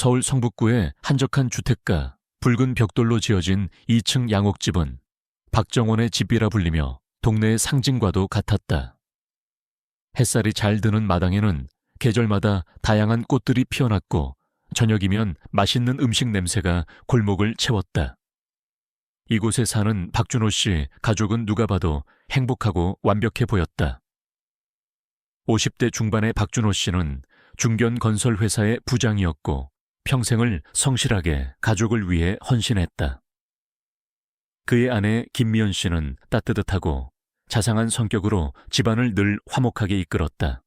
서울 성북구의 한적한 주택가, 붉은 벽돌로 지어진 2층 양옥집은 박정원의 집이라 불리며 동네의 상징과도 같았다. 햇살이 잘 드는 마당에는 계절마다 다양한 꽃들이 피어났고 저녁이면 맛있는 음식 냄새가 골목을 채웠다. 이곳에 사는 박준호 씨 가족은 누가 봐도 행복하고 완벽해 보였다. 50대 중반의 박준호 씨는 중견 건설 회사의 부장이었고 평생을 성실하게 가족을 위해 헌신했다. 그의 아내 김미연 씨는 따뜻하고 자상한 성격으로 집안을 늘 화목하게 이끌었다.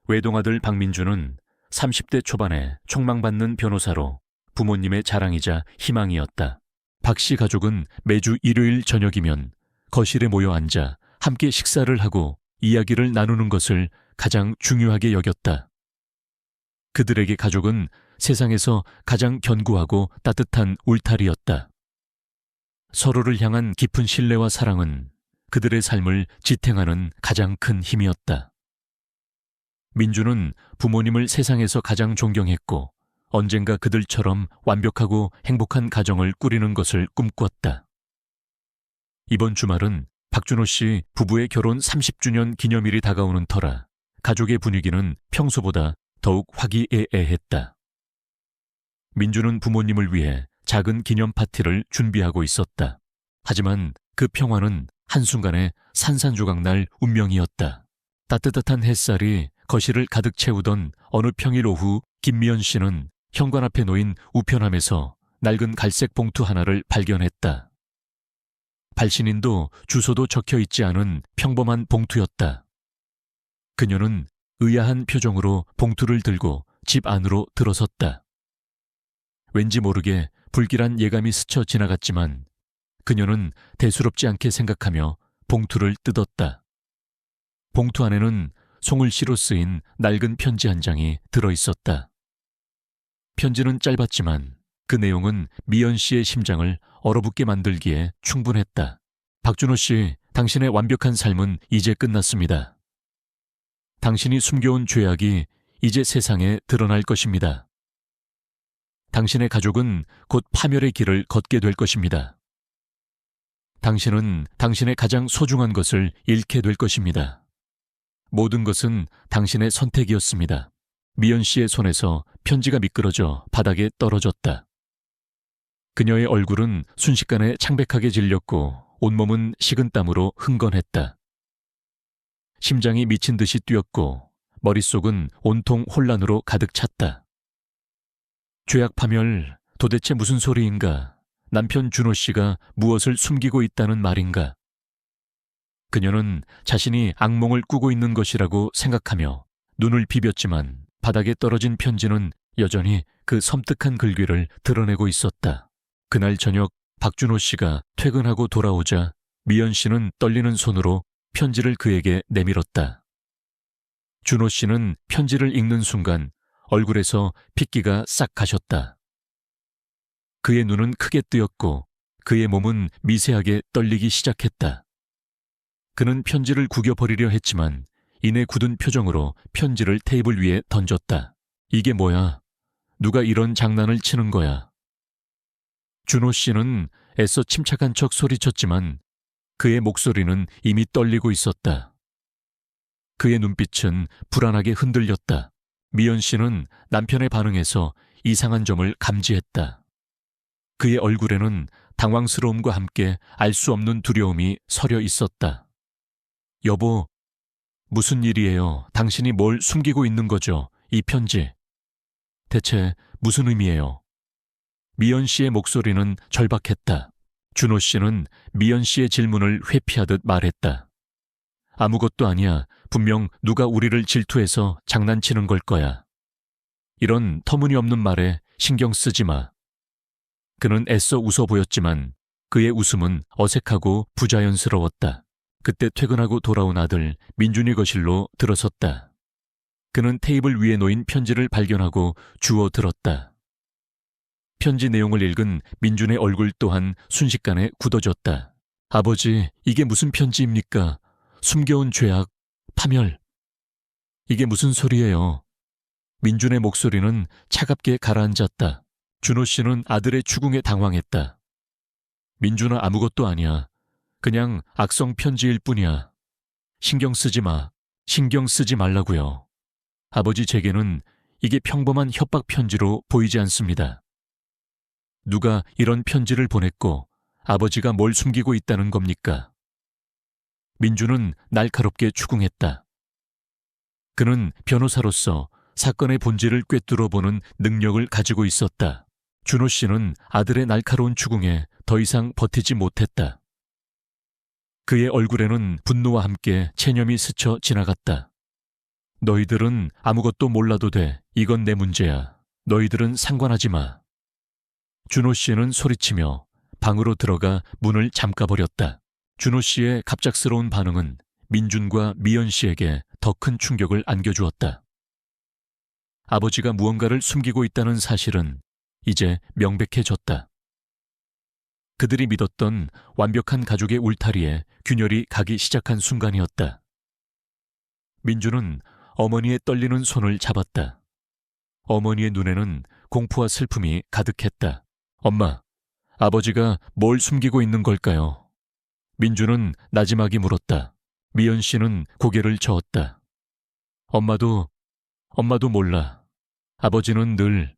외동아들 박민주는 30대 초반에 촉망받는 변호사로 부모님의 자랑이자 희망이었다. 박 씨 가족은 매주 일요일 저녁이면 거실에 모여 앉아 함께 식사를 하고 이야기를 나누는 것을 가장 중요하게 여겼다. 그들에게 가족은 세상에서 가장 견고하고 따뜻한 울타리였다. 서로를 향한 깊은 신뢰와 사랑은 그들의 삶을 지탱하는 가장 큰 힘이었다. 민주는 부모님을 세상에서 가장 존경했고 언젠가 그들처럼 완벽하고 행복한 가정을 꾸리는 것을 꿈꿨다. 이번 주말은 박준호 씨 부부의 결혼 30주년 기념일이 다가오는 터라 가족의 분위기는 평소보다 더욱 화기애애했다. 민주는 부모님을 위해 작은 기념 파티를 준비하고 있었다. 하지만 그 평화는 한순간에 산산조각 날 운명이었다. 따뜻한 햇살이 거실을 가득 채우던 어느 평일 오후 김미연 씨는 현관 앞에 놓인 우편함에서 낡은 갈색 봉투 하나를 발견했다. 발신인도 주소도 적혀 있지 않은 평범한 봉투였다. 그녀는 의아한 표정으로 봉투를 들고 집 안으로 들어섰다. 왠지 모르게 불길한 예감이 스쳐 지나갔지만 그녀는 대수롭지 않게 생각하며 봉투를 뜯었다. 봉투 안에는 송을시로 쓰인 낡은 편지 한 장이 들어있었다. 편지는 짧았지만 그 내용은 미연 씨의 심장을 얼어붙게 만들기에 충분했다. 박준호 씨, 당신의 완벽한 삶은 이제 끝났습니다. 당신이 숨겨온 죄악이 이제 세상에 드러날 것입니다. 당신의 가족은 곧 파멸의 길을 걷게 될 것입니다. 당신은 당신의 가장 소중한 것을 잃게 될 것입니다. 모든 것은 당신의 선택이었습니다. 미연 씨의 손에서 편지가 미끄러져 바닥에 떨어졌다. 그녀의 얼굴은 순식간에 창백하게 질렸고 온몸은 식은땀으로 흥건했다. 심장이 미친 듯이 뛰었고 머릿속은 온통 혼란으로 가득 찼다. 죄악 파멸, 도대체 무슨 소리인가? 남편 준호 씨가 무엇을 숨기고 있다는 말인가? 그녀는 자신이 악몽을 꾸고 있는 것이라고 생각하며 눈을 비볐지만 바닥에 떨어진 편지는 여전히 그 섬뜩한 글귀를 드러내고 있었다. 그날 저녁 박준호 씨가 퇴근하고 돌아오자 미연 씨는 떨리는 손으로 편지를 그에게 내밀었다. 준호 씨는 편지를 읽는 순간 얼굴에서 핏기가 싹 가셨다. 그의 눈은 크게 뜨였고 그의 몸은 미세하게 떨리기 시작했다. 그는 편지를 구겨버리려 했지만 이내 굳은 표정으로 편지를 테이블 위에 던졌다. 이게 뭐야? 누가 이런 장난을 치는 거야? 준호 씨는 애써 침착한 척 소리쳤지만 그의 목소리는 이미 떨리고 있었다. 그의 눈빛은 불안하게 흔들렸다. 미연 씨는 남편의 반응에서 이상한 점을 감지했다. 그의 얼굴에는 당황스러움과 함께 알 수 없는 두려움이 서려 있었다. 여보, 무슨 일이에요? 당신이 뭘 숨기고 있는 거죠? 이 편지. 대체 무슨 의미예요? 미연 씨의 목소리는 절박했다. 준호 씨는 미연 씨의 질문을 회피하듯 말했다. 아무것도 아니야. 분명 누가 우리를 질투해서 장난치는 걸 거야. 이런 터무니없는 말에 신경 쓰지 마. 그는 애써 웃어 보였지만 그의 웃음은 어색하고 부자연스러웠다. 그때 퇴근하고 돌아온 아들 민준이 거실로 들어섰다. 그는 테이블 위에 놓인 편지를 발견하고 주워 들었다. 편지 내용을 읽은 민준의 얼굴 또한 순식간에 굳어졌다. 아버지, 이게 무슨 편지입니까? 숨겨온 죄악, 파멸. 이게 무슨 소리예요? 민준의 목소리는 차갑게 가라앉았다. 준호 씨는 아들의 추궁에 당황했다. 민준아, 아무것도 아니야. 그냥 악성 편지일 뿐이야. 신경 쓰지 마. 신경 쓰지 말라고요. 아버지, 제게는 이게 평범한 협박 편지로 보이지 않습니다. 누가 이런 편지를 보냈고 아버지가 뭘 숨기고 있다는 겁니까? 민준은 날카롭게 추궁했다. 그는 변호사로서 사건의 본질을 꿰뚫어 보는 능력을 가지고 있었다. 준호 씨는 아들의 날카로운 추궁에 더 이상 버티지 못했다. 그의 얼굴에는 분노와 함께 체념이 스쳐 지나갔다. 너희들은 아무것도 몰라도 돼. 이건 내 문제야. 너희들은 상관하지 마. 준호 씨는 소리치며 방으로 들어가 문을 잠가버렸다. 준호 씨의 갑작스러운 반응은 민준과 미연 씨에게 더 큰 충격을 안겨주었다. 아버지가 무언가를 숨기고 있다는 사실은 이제 명백해졌다. 그들이 믿었던 완벽한 가족의 울타리에 균열이 가기 시작한 순간이었다. 민준은 어머니의 떨리는 손을 잡았다. 어머니의 눈에는 공포와 슬픔이 가득했다. 엄마, 아버지가 뭘 숨기고 있는 걸까요? 민준은 나지막이 물었다. 미연 씨는 고개를 저었다. 엄마도 몰라. 아버지는 늘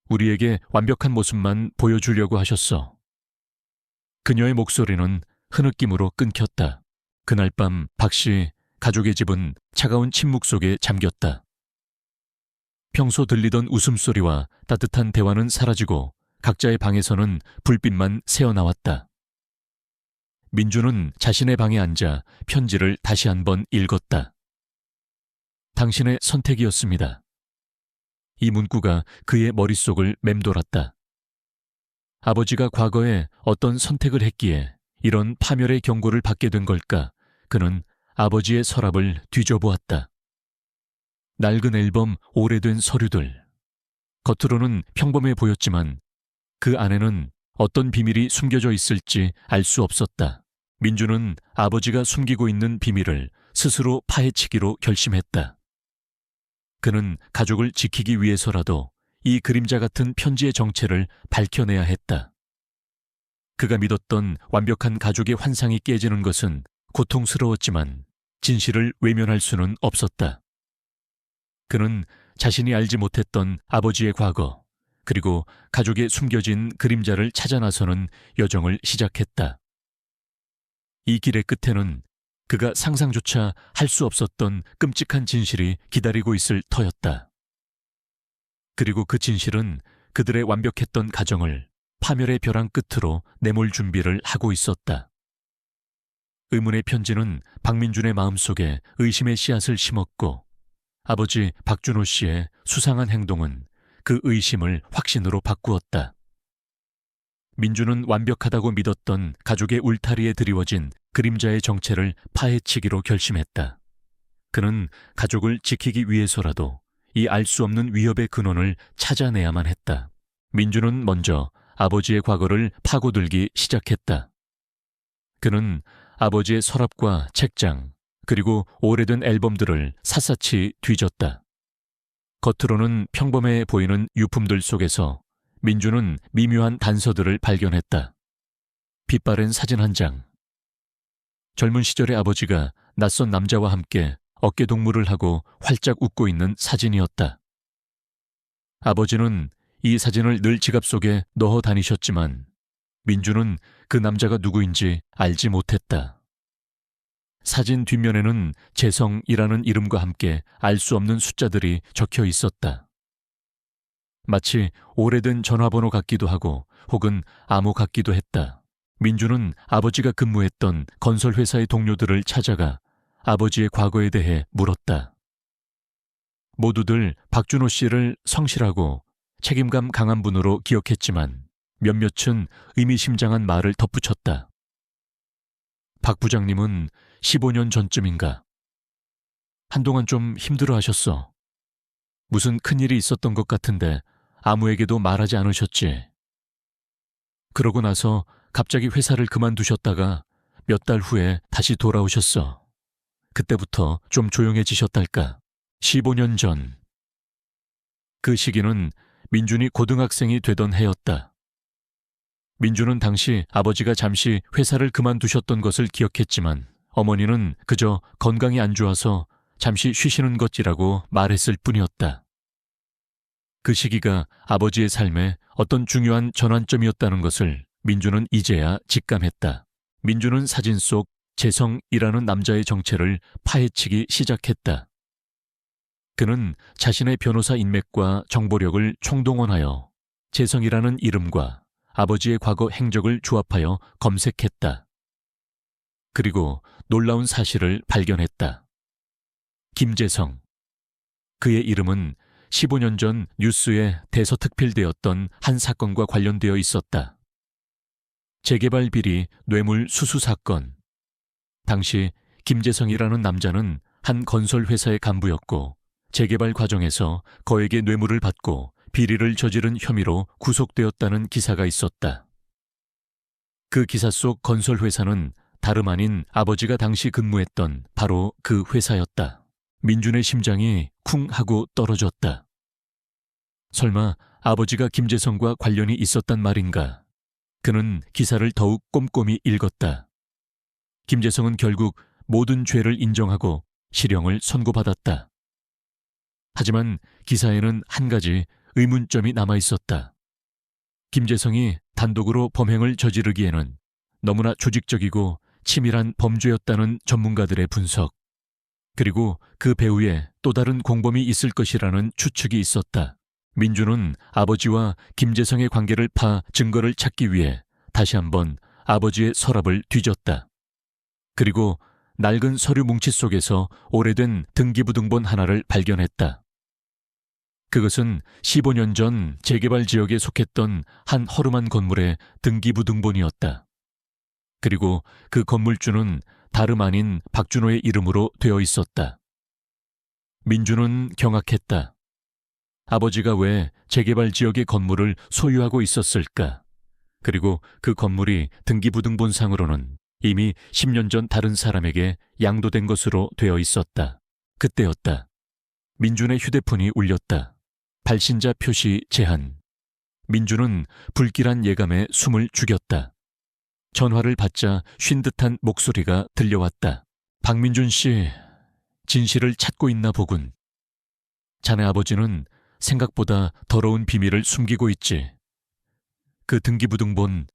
우리에게 완벽한 모습만 보여주려고 하셨어. 그녀의 목소리는 흐느낌으로 끊겼다. 그날 밤 박씨 가족의 집은 차가운 침묵 속에 잠겼다. 평소 들리던 웃음소리와 따뜻한 대화는 사라지고 각자의 방에서는 불빛만 새어나왔다. 민주는 자신의 방에 앉아 편지를 다시 한번 읽었다. 당신의 선택이었습니다. 이 문구가 그의 머릿속을 맴돌았다. 아버지가 과거에 어떤 선택을 했기에 이런 파멸의 경고를 받게 된 걸까? 그는 아버지의 서랍을 뒤져보았다. 낡은 앨범, 오래된 서류들. 겉으로는 평범해 보였지만 그 안에는 어떤 비밀이 숨겨져 있을지 알 수 없었다. 민주는 아버지가 숨기고 있는 비밀을 스스로 파헤치기로 결심했다. 그는 가족을 지키기 위해서라도 이 그림자 같은 편지의 정체를 밝혀내야 했다. 그가 믿었던 완벽한 가족의 환상이 깨지는 것은 고통스러웠지만 진실을 외면할 수는 없었다. 그는 자신이 알지 못했던 아버지의 과거, 그리고 가족의 숨겨진 그림자를 찾아 나서는 여정을 시작했다. 이 길의 끝에는 그가 상상조차 할 수 없었던 끔찍한 진실이 기다리고 있을 터였다. 그리고 그 진실은 그들의 완벽했던 가정을 파멸의 벼랑 끝으로 내몰 준비를 하고 있었다. 의문의 편지는 박민준의 마음속에 의심의 씨앗을 심었고 아버지 박준호 씨의 수상한 행동은 그 의심을 확신으로 바꾸었다. 민준은 완벽하다고 믿었던 가족의 울타리에 드리워진 그림자의 정체를 파헤치기로 결심했다. 그는 가족을 지키기 위해서라도 이 알 수 없는 위협의 근원을 찾아내야만 했다. 민준은 먼저 아버지의 과거를 파고들기 시작했다. 그는 아버지의 서랍과 책장, 그리고 오래된 앨범들을 샅샅이 뒤졌다. 겉으로는 평범해 보이는 유품들 속에서 민주는 미묘한 단서들을 발견했다. 빛바랜 사진 한 장. 젊은 시절의 아버지가 낯선 남자와 함께 어깨동무를 하고 활짝 웃고 있는 사진이었다. 아버지는 이 사진을 늘 지갑 속에 넣어 다니셨지만 민주는 그 남자가 누구인지 알지 못했다. 사진 뒷면에는 재성이라는 이름과 함께 알 수 없는 숫자들이 적혀 있었다. 마치 오래된 전화번호 같기도 하고 혹은 암호 같기도 했다. 민주는 아버지가 근무했던 건설회사의 동료들을 찾아가 아버지의 과거에 대해 물었다. 모두들 박준호 씨를 성실하고 책임감 강한 분으로 기억했지만 몇몇은 의미심장한 말을 덧붙였다. 박 부장님은 15년 전쯤인가 한동안 좀 힘들어하셨어. 무슨 큰일이 있었던 것 같은데 아무에게도 말하지 않으셨지. 그러고 나서 갑자기 회사를 그만두셨다가 몇 달 후에 다시 돌아오셨어. 그때부터 좀 조용해지셨달까. 15년 전. 그 시기는 민준이 고등학생이 되던 해였다. 민준은 당시 아버지가 잠시 회사를 그만두셨던 것을 기억했지만 어머니는 그저 건강이 안 좋아서 잠시 쉬시는 것이라고 말했을 뿐이었다. 그 시기가 아버지의 삶에 어떤 중요한 전환점이었다는 것을 민준은 이제야 직감했다. 민준은 사진 속 재성이라는 남자의 정체를 파헤치기 시작했다. 그는 자신의 변호사 인맥과 정보력을 총동원하여 재성이라는 이름과 아버지의 과거 행적을 조합하여 검색했다. 그리고 놀라운 사실을 발견했다. 김재성. 그의 이름은 15년 전 뉴스에 대서특필되었던 한 사건과 관련되어 있었다. 재개발 비리 뇌물 수수 사건. 당시 김재성이라는 남자는 한 건설회사의 간부였고 재개발 과정에서 거액의 뇌물을 받고 비리를 저지른 혐의로 구속되었다는 기사가 있었다. 그 기사 속 건설회사는 다름 아닌 아버지가 당시 근무했던 바로 그 회사였다. 민준의 심장이 쿵 하고 떨어졌다. 설마 아버지가 김재성과 관련이 있었단 말인가? 그는 기사를 더욱 꼼꼼히 읽었다. 김재성은 결국 모든 죄를 인정하고 실형을 선고받았다. 하지만 기사에는 한 가지 의문점이 남아 있었다. 김재성이 단독으로 범행을 저지르기에는 너무나 조직적이고 치밀한 범죄였다는 전문가들의 분석, 그리고 그 배후에 또 다른 공범이 있을 것이라는 추측이 있었다. 민준은 아버지와 김재성의 관계를 파 증거를 찾기 위해 다시 한번 아버지의 서랍을 뒤졌다. 그리고 낡은 서류 뭉치 속에서 오래된 등기부등본 하나를 발견했다. 그것은 15년 전 재개발 지역에 속했던 한 허름한 건물의 등기부등본이었다. 그리고 그 건물주는 다름 아닌 박준호의 이름으로 되어 있었다. 민준은 경악했다. 아버지가 왜 재개발 지역의 건물을 소유하고 있었을까? 그리고 그 건물이 등기부등본상으로는 이미 10년 전 다른 사람에게 양도된 것으로 되어 있었다. 그때였다. 민준의 휴대폰이 울렸다. 발신자 표시 제한. 민준은 불길한 예감에 숨을 죽였다. 전화를 받자 쉰 듯한 목소리가 들려왔다. 박민준 씨, 진실을 찾고 있나 보군. 자네 아버지는 생각보다 더러운 비밀을 숨기고 있지. 그 등기부등본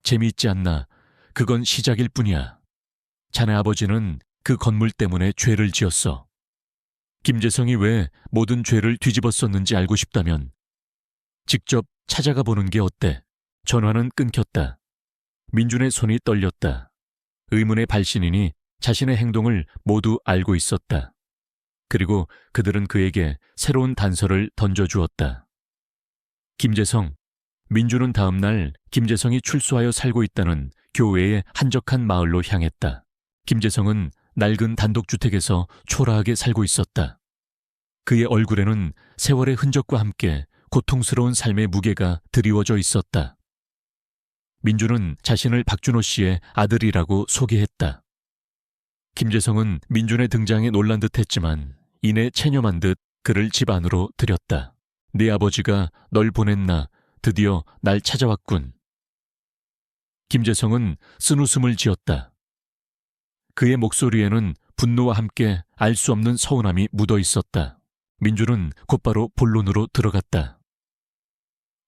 재미있지 않나? 그건 시작일 뿐이야. 자네 아버지는 그 건물 때문에 죄를 지었어. 김재성이 왜 모든 죄를 뒤집었었는지 알고 싶다면 직접 찾아가 보는 게 어때? 전화는 끊겼다. 민준의 손이 떨렸다. 의문의 발신인이 자신의 행동을 모두 알고 있었다. 그리고 그들은 그에게 새로운 단서를 던져주었다. 김재성. 민준은 다음 날 김재성이 출소하여 살고 있다는 교외의 한적한 마을로 향했다. 김재성은 낡은 단독주택에서 초라하게 살고 있었다. 그의 얼굴에는 세월의 흔적과 함께 고통스러운 삶의 무게가 드리워져 있었다. 민준은 자신을 박준호 씨의 아들이라고 소개했다. 김재성은 민준의 등장에 놀란 듯 했지만 이내 체념한 듯 그를 집 안으로 들였다. 네 아버지가 널 보냈나? 드디어 날 찾아왔군. 김재성은 쓴웃음을 지었다. 그의 목소리에는 분노와 함께 알 수 없는 서운함이 묻어 있었다. 민준은 곧바로 본론으로 들어갔다.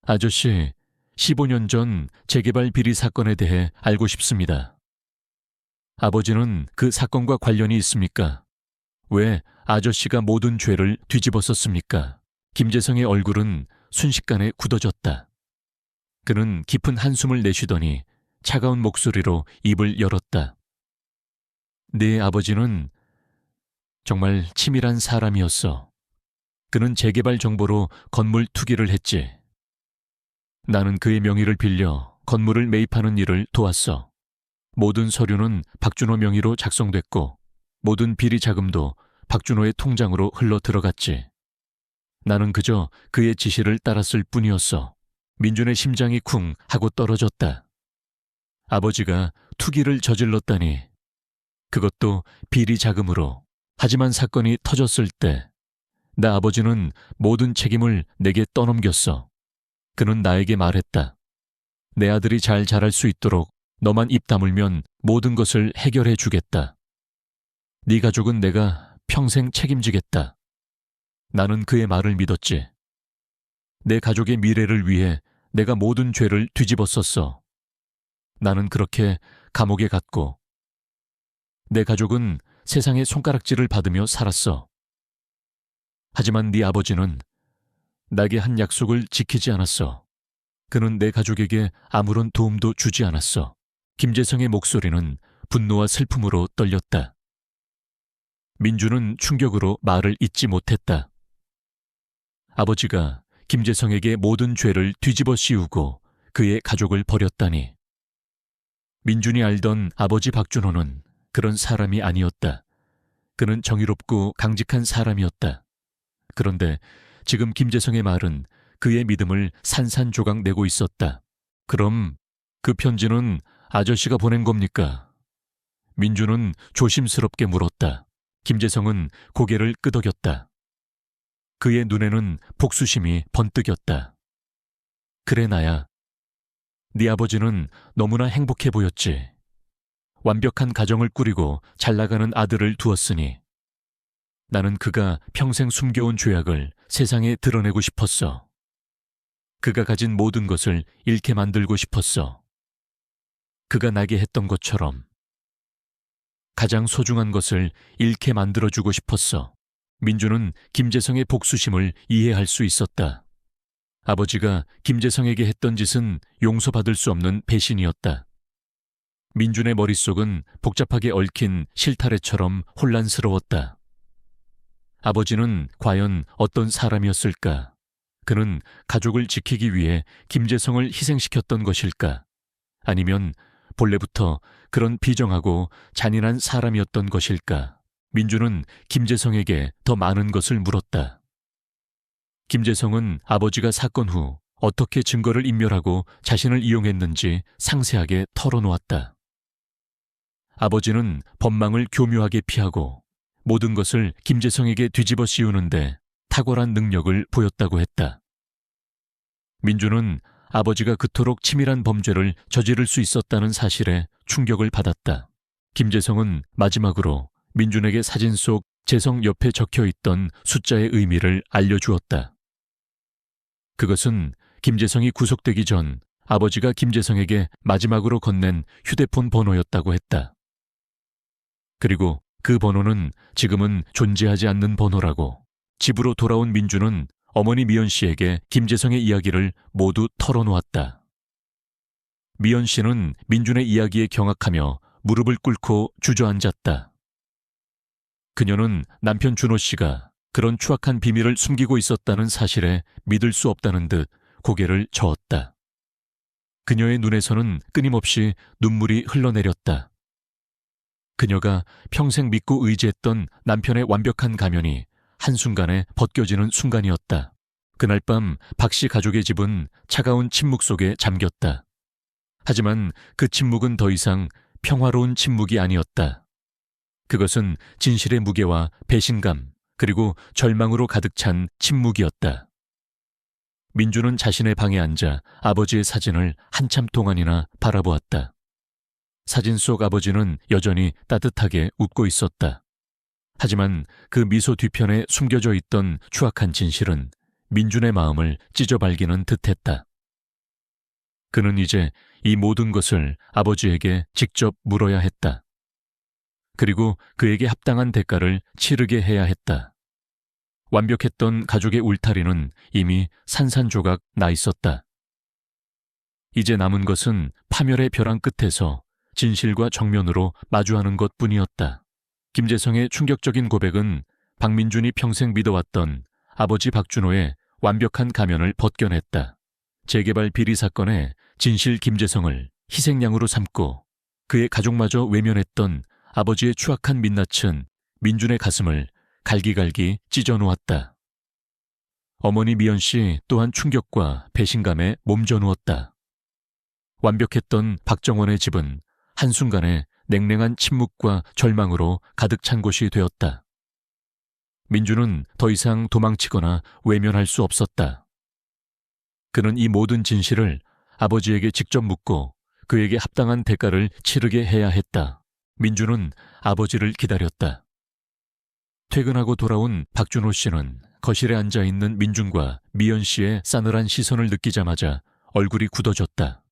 아저씨, 15년 전 재개발 비리 사건에 대해 알고 싶습니다. 아버지는 그 사건과 관련이 있습니까? 왜 아저씨가 모든 죄를 뒤집었었습니까? 김재성의 얼굴은 순식간에 굳어졌다. 그는 깊은 한숨을 내쉬더니 차가운 목소리로 입을 열었다. 네 아버지는 정말 치밀한 사람이었어. 그는 재개발 정보로 건물 투기를 했지. 나는 그의 명의를 빌려 건물을 매입하는 일을 도왔어. 모든 서류는 박준호 명의로 작성됐고 모든 비리 자금도 박준호의 통장으로 흘러 들어갔지. 나는 그저 그의 지시를 따랐을 뿐이었어. 민준의 심장이 쿵 하고 떨어졌다. 아버지가 투기를 저질렀다니. 그것도 비리 자금으로. 하지만 사건이 터졌을 때 나 아버지는 모든 책임을 내게 떠넘겼어. 그는 나에게 말했다. 내 아들이 잘 자랄 수 있도록 너만 입 다물면 모든 것을 해결해 주겠다. 네 가족은 내가 평생 책임지겠다. 나는 그의 말을 믿었지. 내 가족의 미래를 위해 내가 모든 죄를 뒤집었었어. 나는 그렇게 감옥에 갔고 내 가족은 세상의 손가락질을 받으며 살았어. 하지만 네 아버지는 나에게 한 약속을 지키지 않았어. 그는 내 가족에게 아무런 도움도 주지 않았어. 김재성의 목소리는 분노와 슬픔으로 떨렸다. 민주는 충격으로 말을 잇지 못했다. 아버지가 김재성에게 모든 죄를 뒤집어 씌우고 그의 가족을 버렸다니. 민준이 알던 아버지 박준호는 그런 사람이 아니었다. 그는 정의롭고 강직한 사람이었다. 그런데 지금 김재성의 말은 그의 믿음을 산산조각 내고 있었다. 그럼 그 편지는 아저씨가 보낸 겁니까? 민주는 조심스럽게 물었다. 김재성은 고개를 끄덕였다. 그의 눈에는 복수심이 번뜩였다. 그래 나야. 네 아버지는 너무나 행복해 보였지. 완벽한 가정을 꾸리고 잘나가는 아들을 두었으니 나는 그가 평생 숨겨온 죄악을 세상에 드러내고 싶었어. 그가 가진 모든 것을 잃게 만들고 싶었어. 그가 나게 했던 것처럼 가장 소중한 것을 잃게 만들어주고 싶었어. 민주는 김재성의 복수심을 이해할 수 있었다. 아버지가 김재성에게 했던 짓은 용서받을 수 없는 배신이었다. 민준의 머릿속은 복잡하게 얽힌 실타래처럼 혼란스러웠다. 아버지는 과연 어떤 사람이었을까? 그는 가족을 지키기 위해 김재성을 희생시켰던 것일까? 아니면 본래부터 그런 비정하고 잔인한 사람이었던 것일까? 민주는 김재성에게 더 많은 것을 물었다. 김재성은 아버지가 사건 후 어떻게 증거를 인멸하고 자신을 이용했는지 상세하게 털어놓았다. 아버지는 법망을 교묘하게 피하고 모든 것을 김재성에게 뒤집어 씌우는데 탁월한 능력을 보였다고 했다. 민주는 아버지가 그토록 치밀한 범죄를 저지를 수 있었다는 사실에 충격을 받았다. 김재성은 마지막으로 민준에게 사진 속 재성 옆에 적혀있던 숫자의 의미를 알려주었다. 그것은 김재성이 구속되기 전 아버지가 김재성에게 마지막으로 건넨 휴대폰 번호였다고 했다. 그리고 그 번호는 지금은 존재하지 않는 번호라고. 집으로 돌아온 민주는 어머니 미연 씨에게 김재성의 이야기를 모두 털어놓았다. 미연 씨는 민준의 이야기에 경악하며 무릎을 꿇고 주저앉았다. 그녀는 남편 준호 씨가 그런 추악한 비밀을 숨기고 있었다는 사실에 믿을 수 없다는 듯 고개를 저었다. 그녀의 눈에서는 끊임없이 눈물이 흘러내렸다. 그녀가 평생 믿고 의지했던 남편의 완벽한 가면이 한순간에 벗겨지는 순간이었다. 그날 밤 박 씨 가족의 집은 차가운 침묵 속에 잠겼다. 하지만 그 침묵은 더 이상 평화로운 침묵이 아니었다. 그것은 진실의 무게와 배신감 그리고 절망으로 가득 찬 침묵이었다. 민주는 자신의 방에 앉아 아버지의 사진을 한참 동안이나 바라보았다. 사진 속 아버지는 여전히 따뜻하게 웃고 있었다. 하지만 그 미소 뒤편에 숨겨져 있던 추악한 진실은 민준의 마음을 찢어발기는 듯했다. 그는 이제 이 모든 것을 아버지에게 직접 물어야 했다. 그리고 그에게 합당한 대가를 치르게 해야 했다. 완벽했던 가족의 울타리는 이미 산산조각 나 있었다. 이제 남은 것은 파멸의 벼랑 끝에서 진실과 정면으로 마주하는 것뿐이었다. 김재성의 충격적인 고백은 박민준이 평생 믿어왔던 아버지 박준호의 완벽한 가면을 벗겨냈다. 재개발 비리 사건에 진실 김재성을 희생양으로 삼고 그의 가족마저 외면했던 아버지의 추악한 민낯은 민준의 가슴을 갈기갈기 찢어놓았다. 어머니 미연 씨 또한 충격과 배신감에 몸져누웠다. 완벽했던 박정원의 집은 한순간에 냉랭한 침묵과 절망으로 가득 찬 곳이 되었다. 민주는 더 이상 도망치거나 외면할 수 없었다. 그는 이 모든 진실을 아버지에게 직접 묻고 그에게 합당한 대가를 치르게 해야 했다. 민주는 아버지를 기다렸다. 퇴근하고 돌아온 박준호 씨는 거실에 앉아있는 민준과 미연 씨의 싸늘한 시선을 느끼자마자 얼굴이 굳어졌다.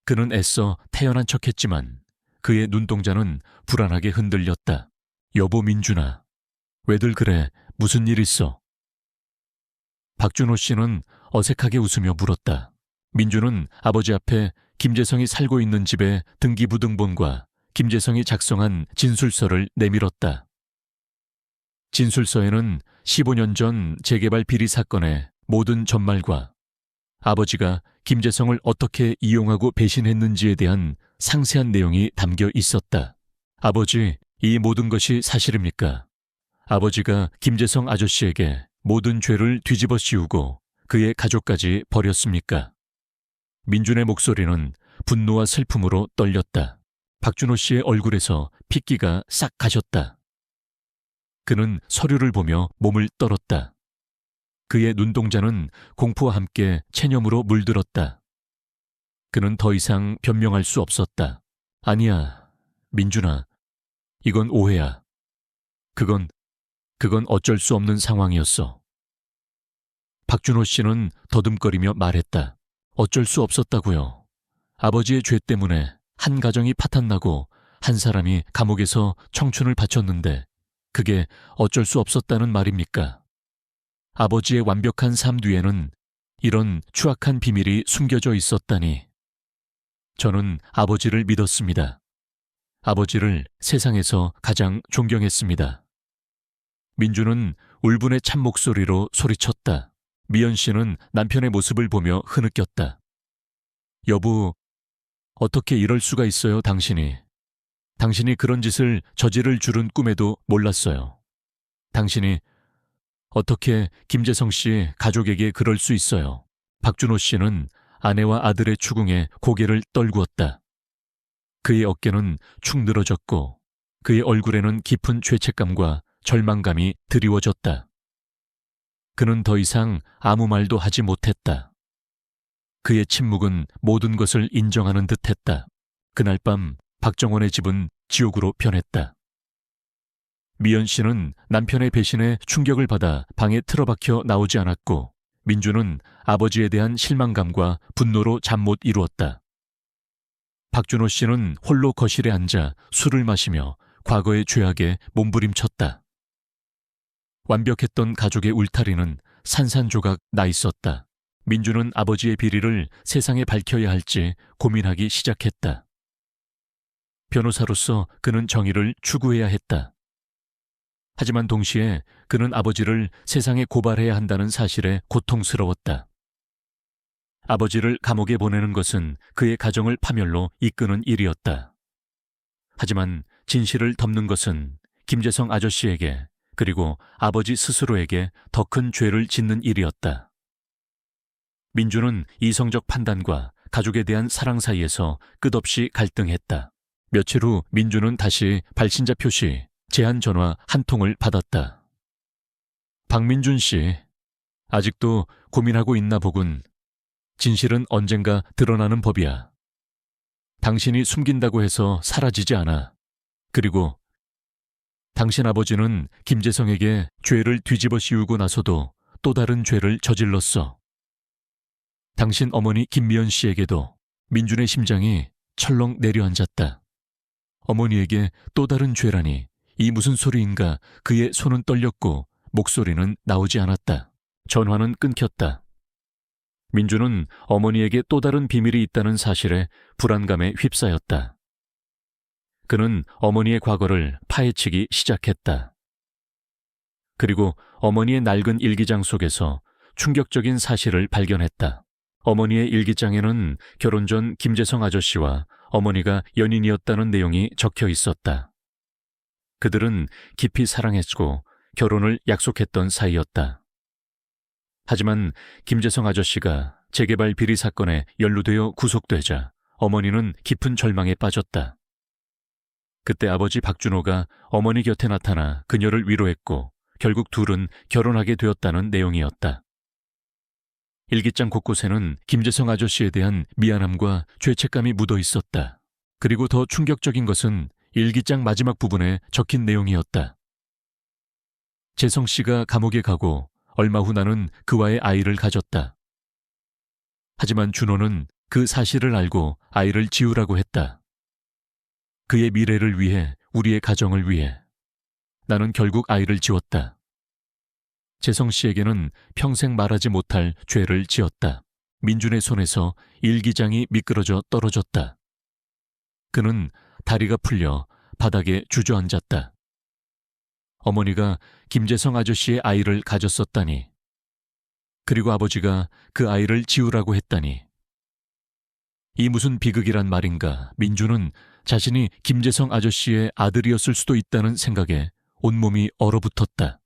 그는 애써 태연한 척했지만 그의 눈동자는 불안하게 흔들렸다. 여보 민준아, 왜들 그래? 무슨 일 있어? 박준호 씨는 어색하게 웃으며 물었다. 민준은 아버지 앞에 김재성이 살고 있는 집의 등기부등본과 김재성이 작성한 진술서를 내밀었다. 진술서에는 15년 전 재개발 비리 사건의 모든 전말과 아버지가 김재성을 어떻게 이용하고 배신했는지에 대한 상세한 내용이 담겨 있었다. 아버지, 이 모든 것이 사실입니까? 아버지가 김재성 아저씨에게 모든 죄를 뒤집어 씌우고 그의 가족까지 버렸습니까? 민준의 목소리는 분노와 슬픔으로 떨렸다. 박준호 씨의 얼굴에서 핏기가 싹 가셨다. 그는 서류를 보며 몸을 떨었다. 그의 눈동자는 공포와 함께 체념으로 물들었다. 그는 더 이상 변명할 수 없었다. 아니야, 민준아. 이건 오해야. 그건 어쩔 수 없는 상황이었어. 박준호 씨는 더듬거리며 말했다. 어쩔 수 없었다고요. 아버지의 죄 때문에 한 가정이 파탄나고 한 사람이 감옥에서 청춘을 바쳤는데 그게 어쩔 수 없었다는 말입니까? 아버지의 완벽한 삶 뒤에는 이런 추악한 비밀이 숨겨져 있었다니. 저는 아버지를 믿었습니다. 아버지를 세상에서 가장 존경했습니다. 민주는 울분의 찬 목소리로 소리쳤다. 미연 씨는 남편의 모습을 보며 흐느꼈다. 여보, 어떻게 이럴 수가 있어요, 당신이. 당신이 그런 짓을 저지를 줄은 꿈에도 몰랐어요. 당신이 어떻게 김재성 씨 가족에게 그럴 수 있어요. 박준호 씨는 아내와 아들의 추궁에 고개를 떨구었다. 그의 어깨는 축 늘어졌고 그의 얼굴에는 깊은 죄책감과 절망감이 드리워졌다. 그는 더 이상 아무 말도 하지 못했다. 그의 침묵은 모든 것을 인정하는 듯했다. 그날 밤 박정원의 집은 지옥으로 변했다. 미연 씨는 남편의 배신에 충격을 받아 방에 틀어박혀 나오지 않았고 민주는 아버지에 대한 실망감과 분노로 잠 못 이루었다. 박준호 씨는 홀로 거실에 앉아 술을 마시며 과거의 죄악에 몸부림쳤다. 완벽했던 가족의 울타리는 산산조각 나 있었다. 민주는 아버지의 비리를 세상에 밝혀야 할지 고민하기 시작했다. 변호사로서 그는 정의를 추구해야 했다. 하지만 동시에 그는 아버지를 세상에 고발해야 한다는 사실에 고통스러웠다. 아버지를 감옥에 보내는 것은 그의 가정을 파멸로 이끄는 일이었다. 하지만 진실을 덮는 것은 김재성 아저씨에게 그리고 아버지 스스로에게 더 큰 죄를 짓는 일이었다. 민주는 이성적 판단과 가족에 대한 사랑 사이에서 끝없이 갈등했다. 며칠 후 민주는 다시 발신자 표시, 제한 전화 한 통을 받았다. 박민준 씨, 아직도 고민하고 있나 보군. 진실은 언젠가 드러나는 법이야. 당신이 숨긴다고 해서 사라지지 않아. 그리고 당신 아버지는 김재성에게 죄를 뒤집어 씌우고 나서도 또 다른 죄를 저질렀어. 당신 어머니 김미연 씨에게도. 민준의 심장이 철렁 내려앉았다. 어머니에게 또 다른 죄라니 이 무슨 소리인가. 그의 손은 떨렸고 목소리는 나오지 않았다. 전화는 끊겼다. 민주는 어머니에게 또 다른 비밀이 있다는 사실에 불안감에 휩싸였다. 그는 어머니의 과거를 파헤치기 시작했다. 그리고 어머니의 낡은 일기장 속에서 충격적인 사실을 발견했다. 어머니의 일기장에는 결혼 전 김재성 아저씨와 어머니가 연인이었다는 내용이 적혀 있었다. 그들은 깊이 사랑했고 결혼을 약속했던 사이였다. 하지만 김재성 아저씨가 재개발 비리 사건에 연루되어 구속되자 어머니는 깊은 절망에 빠졌다. 그때 아버지 박준호가 어머니 곁에 나타나 그녀를 위로했고 결국 둘은 결혼하게 되었다는 내용이었다. 일기장 곳곳에는 김재성 아저씨에 대한 미안함과 죄책감이 묻어 있었다. 그리고 더 충격적인 것은 일기장 마지막 부분에 적힌 내용이었다. 재성 씨가 감옥에 가고 얼마 후 나는 그와의 아이를 가졌다. 하지만 준호는 그 사실을 알고 아이를 지우라고 했다. 그의 미래를 위해, 우리의 가정을 위해 나는 결국 아이를 지웠다. 재성 씨에게는 평생 말하지 못할 죄를 지었다. 민준의 손에서 일기장이 미끄러져 떨어졌다. 그는 다리가 풀려 바닥에 주저앉았다. 어머니가 김재성 아저씨의 아이를 가졌었다니. 그리고 아버지가 그 아이를 지우라고 했다니. 이 무슨 비극이란 말인가. 민준은 자신이 김재성 아저씨의 아들이었을 수도 있다는 생각에 온몸이 얼어붙었다.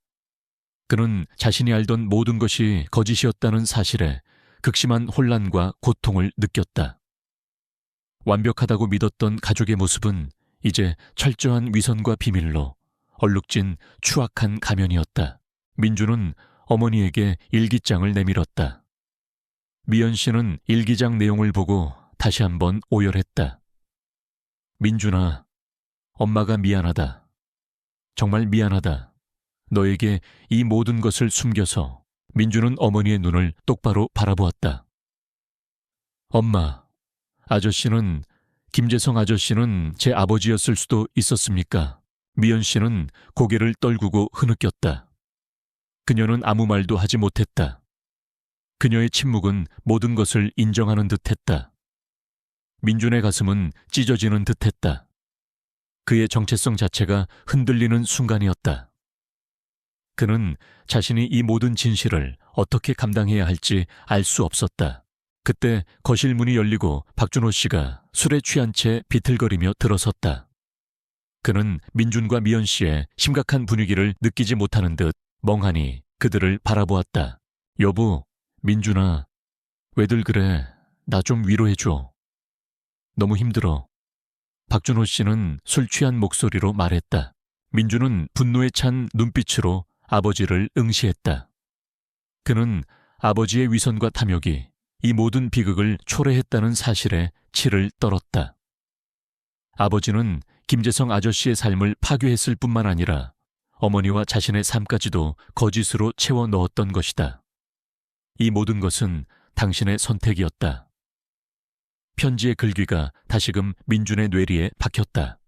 그는 자신이 알던 모든 것이 거짓이었다는 사실에 극심한 혼란과 고통을 느꼈다. 완벽하다고 믿었던 가족의 모습은 이제 철저한 위선과 비밀로 얼룩진 추악한 가면이었다. 민준은 어머니에게 일기장을 내밀었다. 미연 씨는 일기장 내용을 보고 다시 한번 오열했다. 민준아, 엄마가 미안하다. 정말 미안하다. 너에게 이 모든 것을 숨겨서. 민준은 어머니의 눈을 똑바로 바라보았다. 엄마, 김재성 아저씨는 제 아버지였을 수도 있었습니까? 미연 씨는 고개를 떨구고 흐느꼈다. 그녀는 아무 말도 하지 못했다. 그녀의 침묵은 모든 것을 인정하는 듯했다. 민준의 가슴은 찢어지는 듯했다. 그의 정체성 자체가 흔들리는 순간이었다. 그는 자신이 이 모든 진실을 어떻게 감당해야 할지 알 수 없었다. 그때 거실 문이 열리고 박준호 씨가 술에 취한 채 비틀거리며 들어섰다. 그는 민준과 미연 씨의 심각한 분위기를 느끼지 못하는 듯 멍하니 그들을 바라보았다. 여보, 민준아, 왜들 그래? 나 좀 위로해줘. 너무 힘들어. 박준호 씨는 술 취한 목소리로 말했다. 민준은 분노에 찬 눈빛으로 아버지를 응시했다. 그는 아버지의 위선과 탐욕이 이 모든 비극을 초래했다는 사실에 치를 떨었다. 아버지는 김재성 아저씨의 삶을 파괴했을 뿐만 아니라 어머니와 자신의 삶까지도 거짓으로 채워 넣었던 것이다. 이 모든 것은 당신의 선택이었다. 편지의 글귀가 다시금 민준의 뇌리에 박혔다.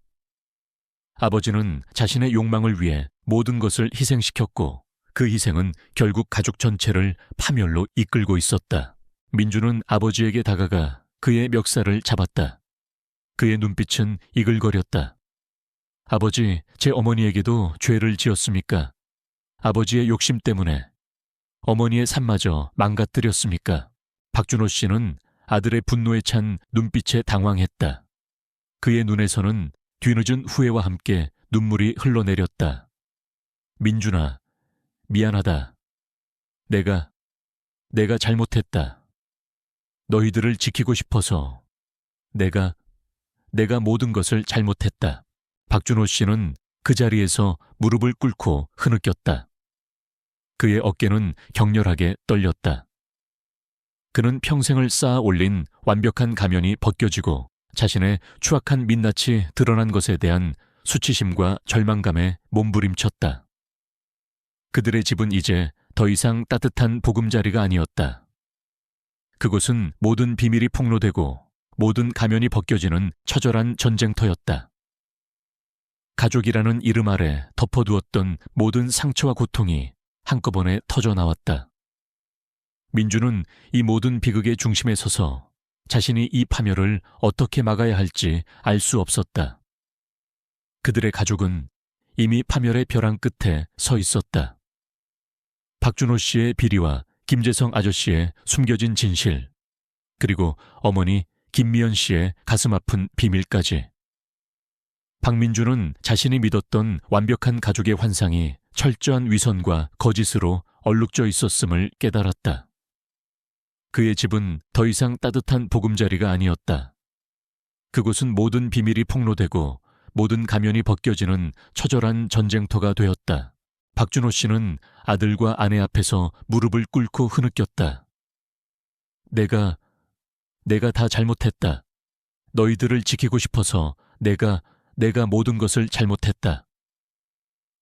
아버지는 자신의 욕망을 위해 모든 것을 희생시켰고 그 희생은 결국 가족 전체를 파멸로 이끌고 있었다. 민준은 아버지에게 다가가 그의 멱살을 잡았다. 그의 눈빛은 이글거렸다. 아버지, 제 어머니에게도 죄를 지었습니까? 아버지의 욕심 때문에 어머니의 삶마저 망가뜨렸습니까? 박준호 씨는 아들의 분노에 찬 눈빛에 당황했다. 그의 눈에서는 뒤늦은 후회와 함께 눈물이 흘러내렸다. 민준아, 미안하다. 내가 잘못했다. 너희들을 지키고 싶어서 내가 모든 것을 잘못했다. 박준호 씨는 그 자리에서 무릎을 꿇고 흐느꼈다. 그의 어깨는 격렬하게 떨렸다. 그는 평생을 쌓아 올린 완벽한 가면이 벗겨지고 자신의 추악한 민낯이 드러난 것에 대한 수치심과 절망감에 몸부림쳤다. 그들의 집은 이제 더 이상 따뜻한 보금자리가 아니었다. 그곳은 모든 비밀이 폭로되고 모든 가면이 벗겨지는 처절한 전쟁터였다. 가족이라는 이름 아래 덮어두었던 모든 상처와 고통이 한꺼번에 터져나왔다. 민주는 이 모든 비극의 중심에 서서 자신이 이 파멸을 어떻게 막아야 할지 알 수 없었다. 그들의 가족은 이미 파멸의 벼랑 끝에 서 있었다. 박준호 씨의 비리와 김재성 아저씨의 숨겨진 진실, 그리고 어머니 김미연 씨의 가슴 아픈 비밀까지. 박민주는 자신이 믿었던 완벽한 가족의 환상이 철저한 위선과 거짓으로 얼룩져 있었음을 깨달았다. 그의 집은 더 이상 따뜻한 보금자리가 아니었다. 그곳은 모든 비밀이 폭로되고 모든 가면이 벗겨지는 처절한 전쟁터가 되었다. 박준호 씨는 아들과 아내 앞에서 무릎을 꿇고 흐느꼈다. 내가 다 잘못했다. 너희들을 지키고 싶어서 내가 모든 것을 잘못했다.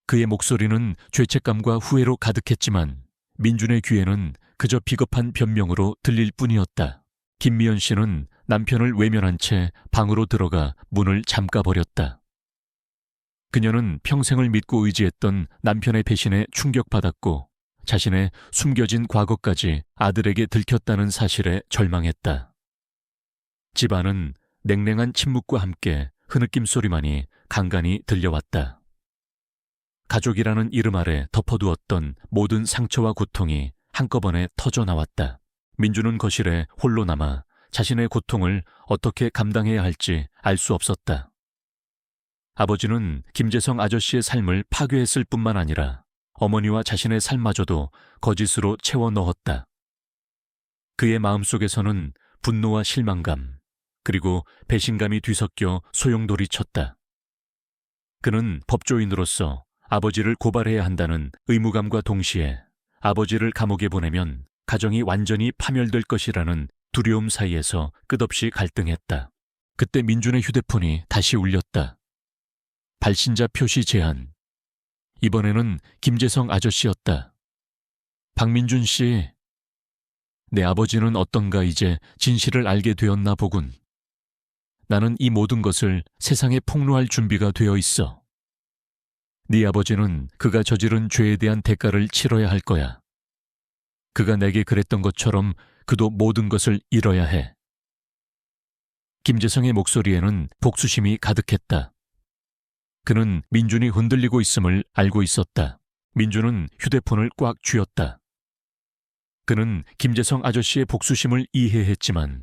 그의 목소리는 죄책감과 후회로 가득했지만 민준의 귀에는 그저 비겁한 변명으로 들릴 뿐이었다. 김미연 씨는 남편을 외면한 채 방으로 들어가 문을 잠가버렸다. 그녀는 평생을 믿고 의지했던 남편의 배신에 충격받았고 자신의 숨겨진 과거까지 아들에게 들켰다는 사실에 절망했다. 집안은 냉랭한 침묵과 함께 흐느낌 소리만이 간간히 들려왔다. 가족이라는 이름 아래 덮어두었던 모든 상처와 고통이 한꺼번에 터져 나왔다. 민주는 거실에 홀로 남아 자신의 고통을 어떻게 감당해야 할지 알 수 없었다. 아버지는 김재성 아저씨의 삶을 파괴했을 뿐만 아니라 어머니와 자신의 삶마저도 거짓으로 채워 넣었다. 그의 마음속에서는 분노와 실망감, 그리고 배신감이 뒤섞여 소용돌이쳤다. 그는 법조인으로서 아버지를 고발해야 한다는 의무감과 동시에 아버지를 감옥에 보내면 가정이 완전히 파멸될 것이라는 두려움 사이에서 끝없이 갈등했다. 그때 민준의 휴대폰이 다시 울렸다. 발신자 표시 제한. 이번에는 김재성 아저씨였다. 박민준 씨, 내 아버지는 어떤가 이제 진실을 알게 되었나 보군. 나는 이 모든 것을 세상에 폭로할 준비가 되어 있어. 네 아버지는 그가 저지른 죄에 대한 대가를 치러야 할 거야. 그가 내게 그랬던 것처럼 그도 모든 것을 잃어야 해. 김재성의 목소리에는 복수심이 가득했다. 그는 민준이 흔들리고 있음을 알고 있었다. 민준은 휴대폰을 꽉 쥐었다. 그는 김재성 아저씨의 복수심을 이해했지만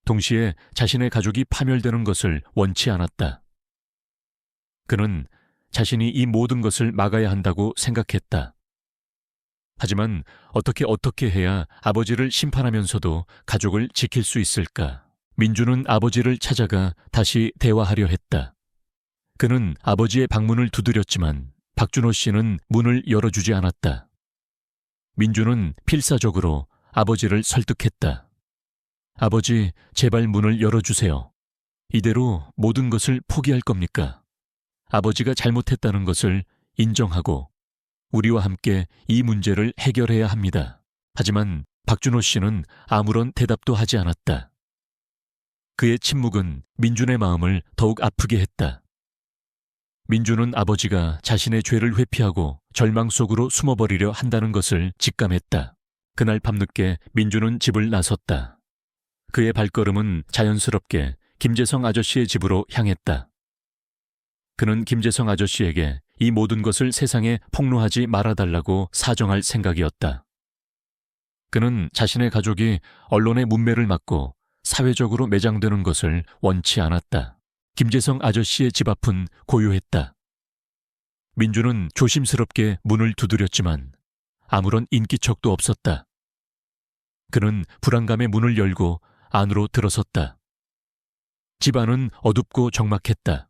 동시에 자신의 가족이 파멸되는 것을 원치 않았다. 그는 자신이 이 모든 것을 막아야 한다고 생각했다. 하지만 어떻게 해야 아버지를 심판하면서도 가족을 지킬 수 있을까? 민준은 아버지를 찾아가 다시 대화하려 했다. 그는 아버지의 방문을 두드렸지만 박준호 씨는 문을 열어주지 않았다. 민준은 필사적으로 아버지를 설득했다. 아버지, 제발 문을 열어주세요. 이대로 모든 것을 포기할 겁니까? 아버지가 잘못했다는 것을 인정하고 우리와 함께 이 문제를 해결해야 합니다. 하지만 박준호 씨는 아무런 대답도 하지 않았다. 그의 침묵은 민준의 마음을 더욱 아프게 했다. 민준은 아버지가 자신의 죄를 회피하고 절망 속으로 숨어버리려 한다는 것을 직감했다. 그날 밤늦게 민준은 집을 나섰다. 그의 발걸음은 자연스럽게 김재성 아저씨의 집으로 향했다. 그는 김재성 아저씨에게 이 모든 것을 세상에 폭로하지 말아달라고 사정할 생각이었다. 그는 자신의 가족이 언론의 문매를 맞고 사회적으로 매장되는 것을 원치 않았다. 김재성 아저씨의 집 앞은 고요했다. 민주는 조심스럽게 문을 두드렸지만 아무런 인기척도 없었다. 그는 불안감에 문을 열고 안으로 들어섰다. 집 안은 어둡고 적막했다.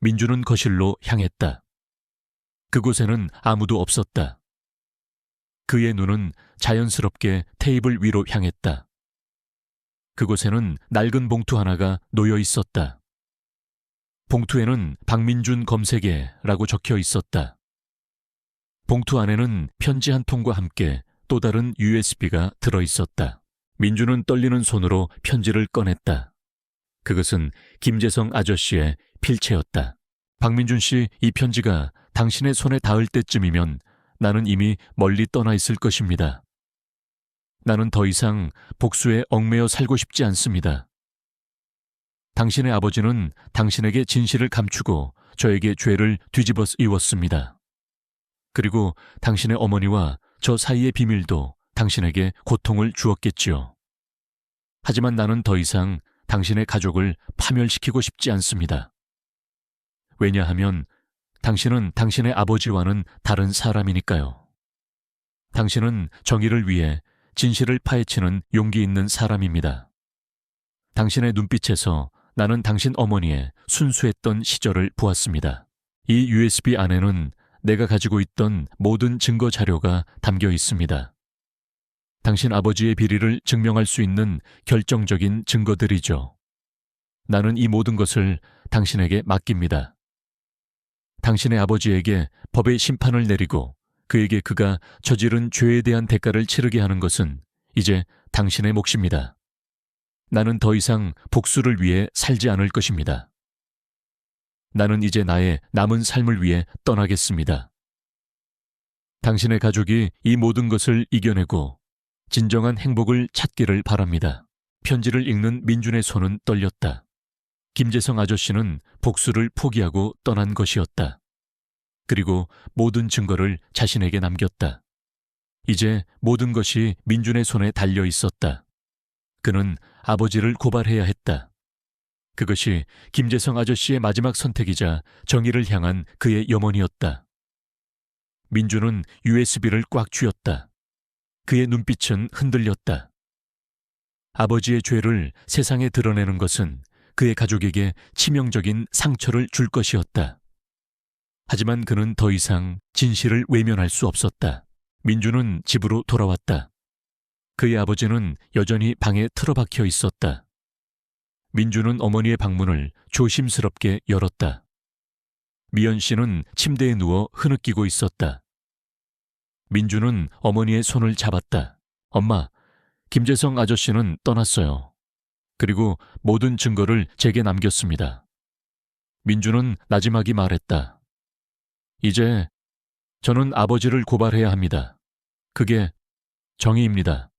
민주는 거실로 향했다. 그곳에는 아무도 없었다. 그의 눈은 자연스럽게 테이블 위로 향했다. 그곳에는 낡은 봉투 하나가 놓여 있었다. 봉투에는 박민준 검색에라고 적혀 있었다. 봉투 안에는 편지 한 통과 함께 또 다른 USB가 들어 있었다. 민준은 떨리는 손으로 편지를 꺼냈다. 그것은 김재성 아저씨의 필체였다. 박민준 씨, 이 편지가 당신의 손에 닿을 때쯤이면 나는 이미 멀리 떠나 있을 것입니다. 나는 더 이상 복수에 얽매여 살고 싶지 않습니다. 당신의 아버지는 당신에게 진실을 감추고 저에게 죄를 뒤집어 씌웠습니다. 그리고 당신의 어머니와 저 사이의 비밀도 당신에게 고통을 주었겠지요. 하지만 나는 더 이상 당신의 가족을 파멸시키고 싶지 않습니다. 왜냐하면 당신은 당신의 아버지와는 다른 사람이니까요. 당신은 정의를 위해 진실을 파헤치는 용기 있는 사람입니다. 당신의 눈빛에서 나는 당신 어머니의 순수했던 시절을 보았습니다. 이 USB 안에는 내가 가지고 있던 모든 증거 자료가 담겨 있습니다. 당신 아버지의 비리를 증명할 수 있는 결정적인 증거들이죠. 나는 이 모든 것을 당신에게 맡깁니다. 당신의 아버지에게 법의 심판을 내리고 그에게 그가 저지른 죄에 대한 대가를 치르게 하는 것은 이제 당신의 몫입니다. 나는 더 이상 복수를 위해 살지 않을 것입니다. 나는 이제 나의 남은 삶을 위해 떠나겠습니다. 당신의 가족이 이 모든 것을 이겨내고 진정한 행복을 찾기를 바랍니다. 편지를 읽는 민준의 손은 떨렸다. 김재성 아저씨는 복수를 포기하고 떠난 것이었다. 그리고 모든 증거를 자신에게 남겼다. 이제 모든 것이 민준의 손에 달려 있었다. 그는 아버지를 고발해야 했다. 그것이 김재성 아저씨의 마지막 선택이자 정의를 향한 그의 염원이었다. 민준은 USB를 꽉 쥐었다. 그의 눈빛은 흔들렸다. 아버지의 죄를 세상에 드러내는 것은 그의 가족에게 치명적인 상처를 줄 것이었다. 하지만 그는 더 이상 진실을 외면할 수 없었다. 민준은 집으로 돌아왔다. 그의 아버지는 여전히 방에 틀어박혀 있었다. 민준은 어머니의 방문을 조심스럽게 열었다. 미연 씨는 침대에 누워 흐느끼고 있었다. 민준은 어머니의 손을 잡았다. 엄마, 김재성 아저씨는 떠났어요. 그리고 모든 증거를 제게 남겼습니다. 민준은 나지막이 말했다. 이제 저는 아버지를 고발해야 합니다. 그게 정의입니다.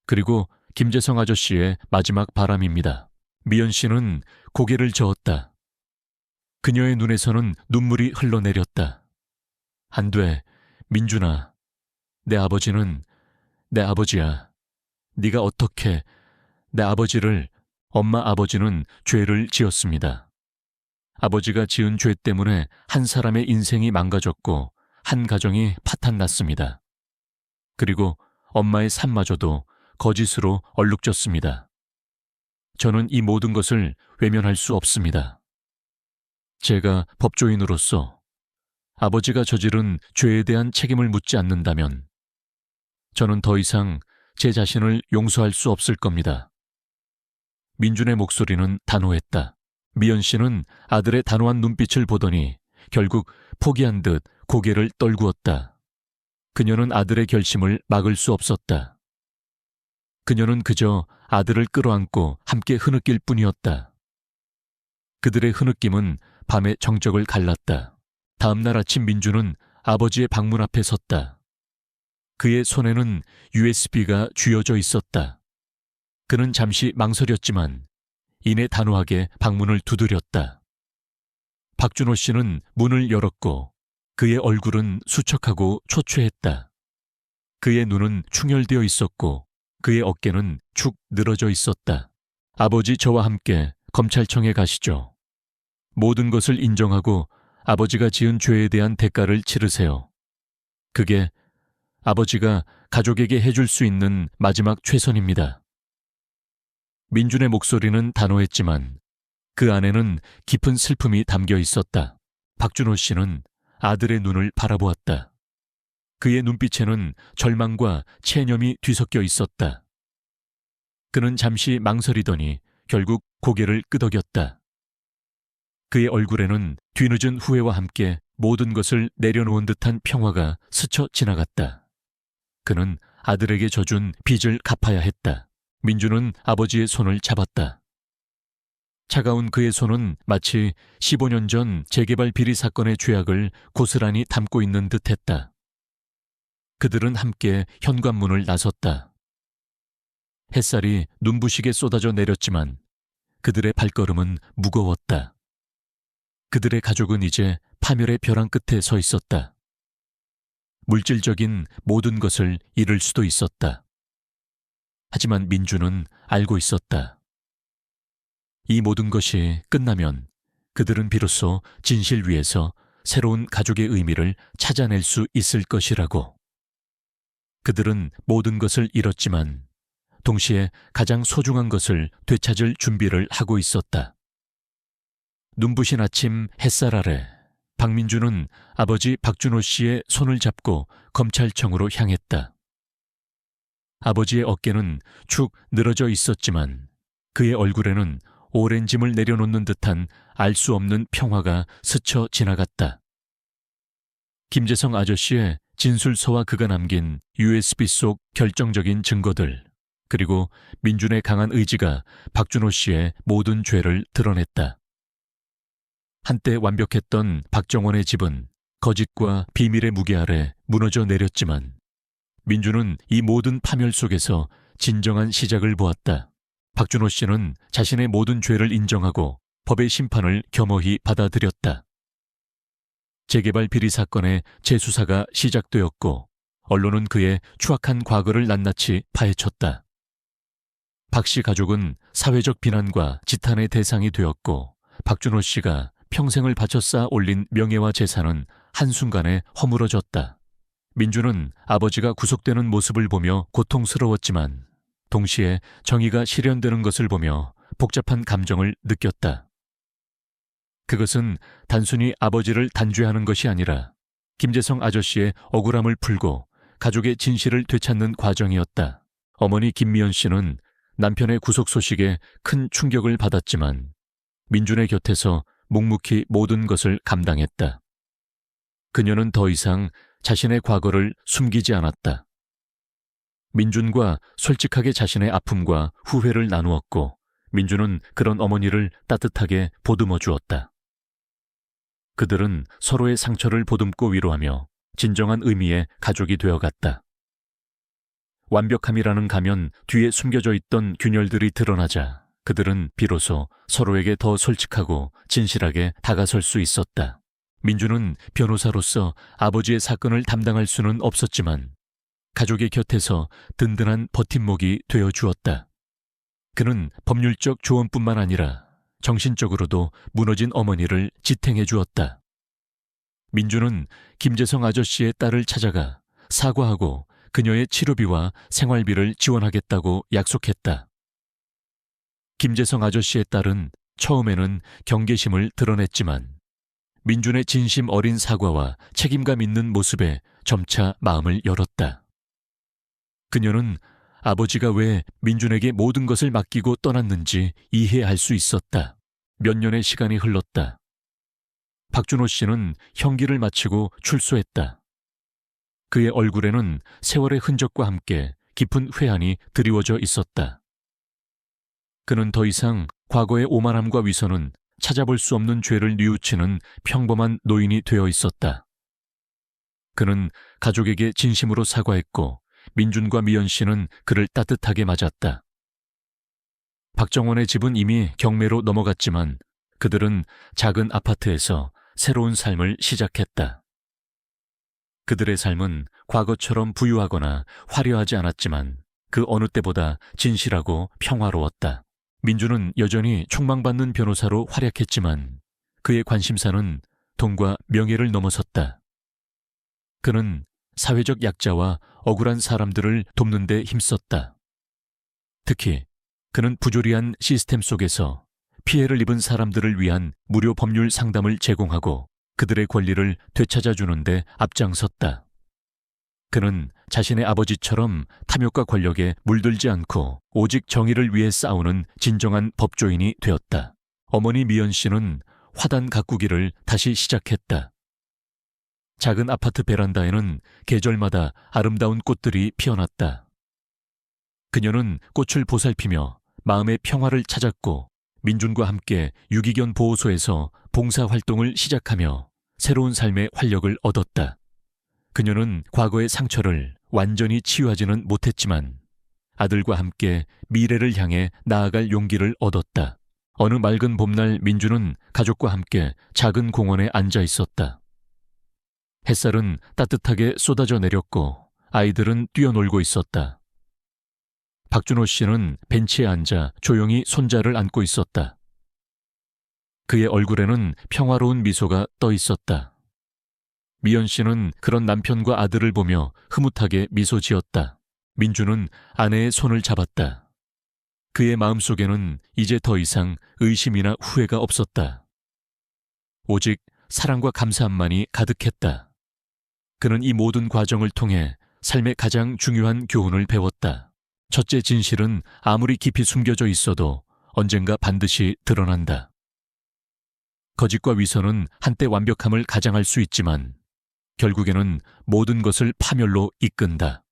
그리고 김재성 아저씨의 마지막 바람입니다. 미연 씨는 고개를 저었다. 그녀의 눈에서는 눈물이 흘러내렸다. 안 돼, 민준아. 내 아버지는 내 아버지야. 네가 어떻게 내 아버지를, 엄마 아버지는 죄를 지었습니다. 아버지가 지은 죄 때문에 한 사람의 인생이 망가졌고 한 가정이 파탄났습니다. 그리고 엄마의 삶마저도 거짓으로 얼룩졌습니다. 저는 이 모든 것을 외면할 수 없습니다. 제가 법조인으로서 아버지가 저지른 죄에 대한 책임을 묻지 않는다면 저는 더 이상 제 자신을 용서할 수 없을 겁니다. 민준의 목소리는 단호했다. 미연 씨는 아들의 단호한 눈빛을 보더니 결국 포기한 듯 고개를 떨구었다. 그녀는 아들의 결심을 막을 수 없었다. 그녀는 그저 아들을 끌어안고 함께 흐느낄 뿐이었다. 그들의 흐느낌은 밤의 정적을 갈랐다. 다음 날 아침 민준은 아버지의 방문 앞에 섰다. 그의 손에는 USB가 쥐어져 있었다. 그는 잠시 망설였지만 이내 단호하게 방문을 두드렸다. 박준호 씨는 문을 열었고 그의 얼굴은 수척하고 초췌했다. 그의 눈은 충혈되어 있었고 그의 어깨는 축 늘어져 있었다. 아버지, 저와 함께 검찰청에 가시죠. 모든 것을 인정하고 아버지가 지은 죄에 대한 대가를 치르세요. 그게 아버지가 가족에게 해줄 수 있는 마지막 최선입니다. 민준의 목소리는 단호했지만 그 안에는 깊은 슬픔이 담겨 있었다. 박준호 씨는 아들의 눈을 바라보았다. 그의 눈빛에는 절망과 체념이 뒤섞여 있었다. 그는 잠시 망설이더니 결국 고개를 끄덕였다. 그의 얼굴에는 뒤늦은 후회와 함께 모든 것을 내려놓은 듯한 평화가 스쳐 지나갔다. 그는 아들에게 져준 빚을 갚아야 했다. 민준은 아버지의 손을 잡았다. 차가운 그의 손은 마치 15년 전 재개발 비리 사건의 죄악을 고스란히 담고 있는 듯했다. 그들은 함께 현관문을 나섰다. 햇살이 눈부시게 쏟아져 내렸지만 그들의 발걸음은 무거웠다. 그들의 가족은 이제 파멸의 벼랑 끝에 서 있었다. 물질적인 모든 것을 잃을 수도 있었다. 하지만 민준은 알고 있었다. 이 모든 것이 끝나면 그들은 비로소 진실 위에서 새로운 가족의 의미를 찾아낼 수 있을 것이라고. 그들은 모든 것을 잃었지만 동시에 가장 소중한 것을 되찾을 준비를 하고 있었다. 눈부신 아침 햇살 아래 박민주는 아버지 박준호 씨의 손을 잡고 검찰청으로 향했다. 아버지의 어깨는 축 늘어져 있었지만 그의 얼굴에는 오랜 짐을 내려놓는 듯한 알 수 없는 평화가 스쳐 지나갔다. 김재성 아저씨의 진술서와 그가 남긴 USB 속 결정적인 증거들, 그리고 민준의 강한 의지가 박준호 씨의 모든 죄를 드러냈다. 한때 완벽했던 박정원의 집은 거짓과 비밀의 무게 아래 무너져 내렸지만 민준은 이 모든 파멸 속에서 진정한 시작을 보았다. 박준호 씨는 자신의 모든 죄를 인정하고 법의 심판을 겸허히 받아들였다. 재개발 비리 사건의 재수사가 시작되었고 언론은 그의 추악한 과거를 낱낱이 파헤쳤다. 박 씨 가족은 사회적 비난과 지탄의 대상이 되었고 박준호 씨가 평생을 바쳐 쌓아 올린 명예와 재산은 한순간에 허물어졌다. 민주는 아버지가 구속되는 모습을 보며 고통스러웠지만 동시에 정의가 실현되는 것을 보며 복잡한 감정을 느꼈다. 그것은 단순히 아버지를 단죄하는 것이 아니라 김재성 아저씨의 억울함을 풀고 가족의 진실을 되찾는 과정이었다. 어머니 김미연 씨는 남편의 구속 소식에 큰 충격을 받았지만 민준의 곁에서 묵묵히 모든 것을 감당했다. 그녀는 더 이상 자신의 과거를 숨기지 않았다. 민준과 솔직하게 자신의 아픔과 후회를 나누었고 민준은 그런 어머니를 따뜻하게 보듬어 주었다. 그들은 서로의 상처를 보듬고 위로하며 진정한 의미의 가족이 되어갔다. 완벽함이라는 가면 뒤에 숨겨져 있던 균열들이 드러나자 그들은 비로소 서로에게 더 솔직하고 진실하게 다가설 수 있었다. 민주는 변호사로서 아버지의 사건을 담당할 수는 없었지만 가족의 곁에서 든든한 버팀목이 되어 주었다. 그는 법률적 조언뿐만 아니라 정신적으로도 무너진 어머니를 지탱해 주었다. 민주는 김재성 아저씨의 딸을 찾아가 사과하고 그녀의 치료비와 생활비를 지원하겠다고 약속했다. 김재성 아저씨의 딸은 처음에는 경계심을 드러냈지만 민준의 진심 어린 사과와 책임감 있는 모습에 점차 마음을 열었다. 그녀는 아버지가 왜 민준에게 모든 것을 맡기고 떠났는지 이해할 수 있었다. 몇 년의 시간이 흘렀다. 박준호 씨는 형기를 마치고 출소했다. 그의 얼굴에는 세월의 흔적과 함께 깊은 회한이 드리워져 있었다. 그는 더 이상 과거의 오만함과 위선은 찾아볼 수 없는 죄를 뉘우치는 평범한 노인이 되어 있었다. 그는 가족에게 진심으로 사과했고 민준과 미연 씨는 그를 따뜻하게 맞았다. 박정원의 집은 이미 경매로 넘어갔지만 그들은 작은 아파트에서 새로운 삶을 시작했다. 그들의 삶은 과거처럼 부유하거나 화려하지 않았지만 그 어느 때보다 진실하고 평화로웠다. 민주는 여전히 촉망받는 변호사로 활약했지만 그의 관심사는 돈과 명예를 넘어섰다. 그는 사회적 약자와 억울한 사람들을 돕는 데 힘썼다. 특히 그는 부조리한 시스템 속에서 피해를 입은 사람들을 위한 무료 법률 상담을 제공하고 그들의 권리를 되찾아주는 데 앞장섰다. 그는 자신의 아버지처럼 탐욕과 권력에 물들지 않고 오직 정의를 위해 싸우는 진정한 법조인이 되었다. 어머니 미연 씨는 화단 가꾸기를 다시 시작했다. 작은 아파트 베란다에는 계절마다 아름다운 꽃들이 피어났다. 그녀는 꽃을 보살피며 마음의 평화를 찾았고 민준과 함께 유기견 보호소에서 봉사활동을 시작하며 새로운 삶의 활력을 얻었다. 그녀는 과거의 상처를 완전히 치유하지는 못했지만 아들과 함께 미래를 향해 나아갈 용기를 얻었다. 어느 맑은 봄날 민주는 가족과 함께 작은 공원에 앉아 있었다. 햇살은 따뜻하게 쏟아져 내렸고 아이들은 뛰어놀고 있었다. 박준호 씨는 벤치에 앉아 조용히 손자를 안고 있었다. 그의 얼굴에는 평화로운 미소가 떠 있었다. 미연 씨는 그런 남편과 아들을 보며 흐뭇하게 미소 지었다. 민주는 아내의 손을 잡았다. 그의 마음속에는 이제 더 이상 의심이나 후회가 없었다. 오직 사랑과 감사함만이 가득했다. 그는 이 모든 과정을 통해 삶의 가장 중요한 교훈을 배웠다. 첫째, 진실은 아무리 깊이 숨겨져 있어도 언젠가 반드시 드러난다. 거짓과 위선은 한때 완벽함을 가장할 수 있지만 결국에는 모든 것을 파멸로 이끈다.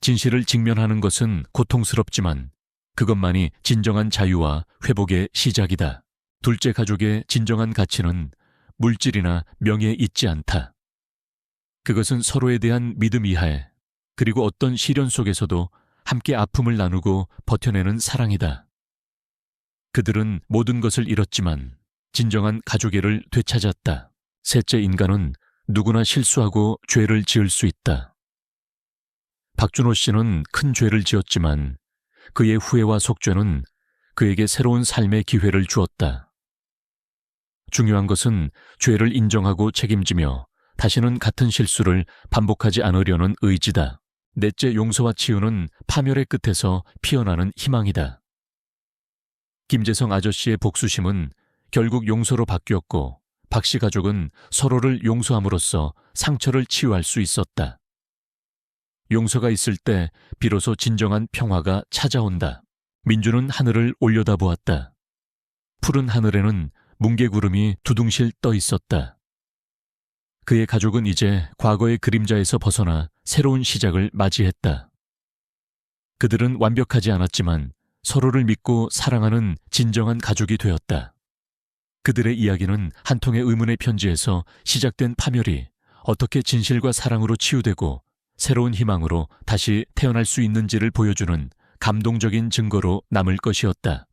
진실을 직면하는 것은 고통스럽지만 그것만이 진정한 자유와 회복의 시작이다. 둘째, 가족의 진정한 가치는 물질이나 명예에 있지 않다. 그것은 서로에 대한 믿음 이하에, 그리고 어떤 시련 속에서도 함께 아픔을 나누고 버텨내는 사랑이다. 그들은 모든 것을 잃었지만 진정한 가족애를 되찾았다. 셋째, 인간은 누구나 실수하고 죄를 지을 수 있다. 박준호 씨는 큰 죄를 지었지만 그의 후회와 속죄는 그에게 새로운 삶의 기회를 주었다. 중요한 것은 죄를 인정하고 책임지며 다시는 같은 실수를 반복하지 않으려는 의지다. 넷째, 용서와 치유는 파멸의 끝에서 피어나는 희망이다. 김재성 아저씨의 복수심은 결국 용서로 바뀌었고 박씨 가족은 서로를 용서함으로써 상처를 치유할 수 있었다. 용서가 있을 때 비로소 진정한 평화가 찾아온다. 민주는 하늘을 올려다보았다. 푸른 하늘에는 뭉게구름이 두둥실 떠 있었다. 그의 가족은 이제 과거의 그림자에서 벗어나 새로운 시작을 맞이했다. 그들은 완벽하지 않았지만 서로를 믿고 사랑하는 진정한 가족이 되었다. 그들의 이야기는 한 통의 의문의 편지에서 시작된 파멸이 어떻게 진실과 사랑으로 치유되고 새로운 희망으로 다시 태어날 수 있는지를 보여주는 감동적인 증거로 남을 것이었다.